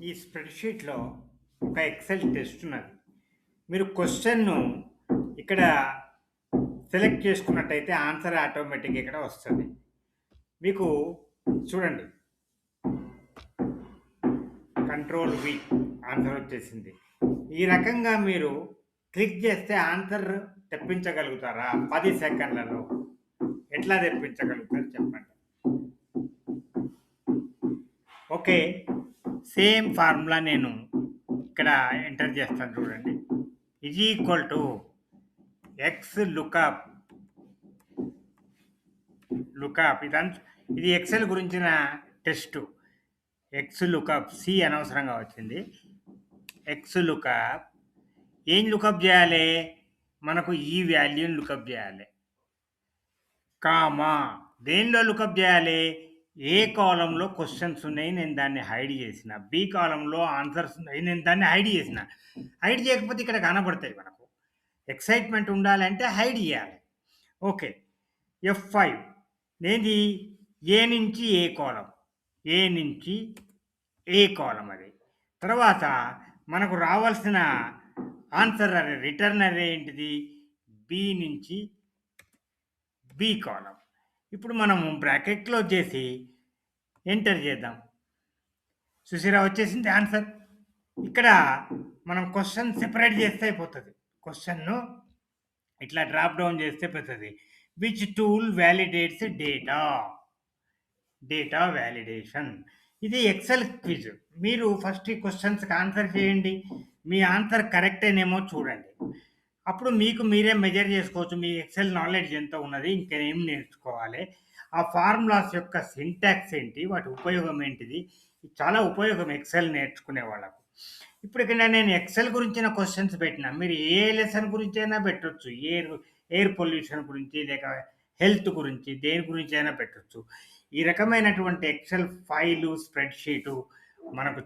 ఈ స్ప్రెడ్‌షీట్‌లో ఒక XL test ఉన్నది. మీరు క్వెషన్‌ను ఇక్కడ సెలెక్ట్ చేసుకున్నట్టయితే ఆన్సర్ ఆటోమేటిక్‌గా ఇక్కడ వస్తది. మీకు చూడండి. కంట్రోల్ వి ఆన్సర్ వచ్చేసింది. ఈ రకంగా మీరు క్లిక్ చేస్తే ఆన్సర్ తెప్పించగలుగుతారా? 10 సెకన్లలో. ఎట్లా తెప్పించగలుగుతారు చెప్పండి? ఓకే. సేమ్ ఫార్ములా నేను ఇక్కడ ఎంటర్ చేస్తాను చూడండి. Is equal to X lookup ఇది ఎక్సెల్ గురించిన టెస్టు. ఎక్స్ లుకప్ సి అనవసరంగా వచ్చింది. ఎక్స్ లుకప్ ఏం లుకప్ చేయాలి? మనకు ఈ వాల్యూని లుకప్ చేయాలి. కామా దేనిలో లుకప్ చేయాలి? ఏ కాలంలో క్వశ్చన్స్ ఉన్నాయి నేను దాన్ని హైడ్ చేసిన. బి కాలంలో ఆన్సర్స్ ఉన్నాయి నేను దాన్ని హైడ్ చేసిన. హైడ్ చేయకపోతే ఇక్కడ కనబడతాయి మనకు. ఎక్సైట్మెంట్ ఉండాలంటే హైడ్ చేయాలి. ఓకే. F5 ఏది? ఏ నుంచి ఏ కాలం. ఏ నుంచి ఏ కాలం అది. తర్వాత మనకు రావాల్సిన ఆన్సర్ అరే రిటర్న్ అరే ఏంటిది? బి నుంచి బి కాలం. ఇప్పుడు మనము బ్రాకెట్ క్లోజ్ చేసి ఎంటర్ చేద్దాం. చూసారా వచ్చేసింది ఆన్సర్. ఇక్కడ మనం క్వశ్చన్ సెపరేట్ చేస్తే అయిపోతుంది. క్వశ్చన్ను ఇట్లా డ్రాప్ డౌన్ చేస్తే పోతుంది. Which tool validates data validation. ఇది ఎక్సెల్ క్విజ్. మీరు ఫస్ట్ ఈ క్వశ్చన్స్కి ఆన్సర్ చేయండి. మీ ఆన్సర్ కరెక్టేనేమో చూడండి. అప్పుడు మీకు మీరే మెజర్ చేసుకోవచ్చు. మీ ఎక్సెల్ నాలెడ్జ్ ఎంత ఉన్నది, ఇంకేం నేర్చుకోవాలి, ఆ ఫార్ములాస్ యొక్క సింటాక్స్ ఏంటి, వాటి ఉపయోగం ఏంటిది. చాలా ఉపయోగం ఎక్సెల్ నేర్చుకునే వాళ్ళకు. ఇప్పుడు ఇక్కడ నేను ఎక్సెల్ గురించిన క్వశ్చన్స్ పెట్టినా. మీరు ఏ లెసన్ గురించి అయినా పెట్టొచ్చు. ఎయిర్ పొల్యూషన్ గురించి, లేక హెల్త్ గురించి, దేని గురించి అయినా పెట్టొచ్చు. ఈ రకమైనటువంటి ఎక్సెల్ ఫైలు, స్ప్రెడ్ షీటు మనకు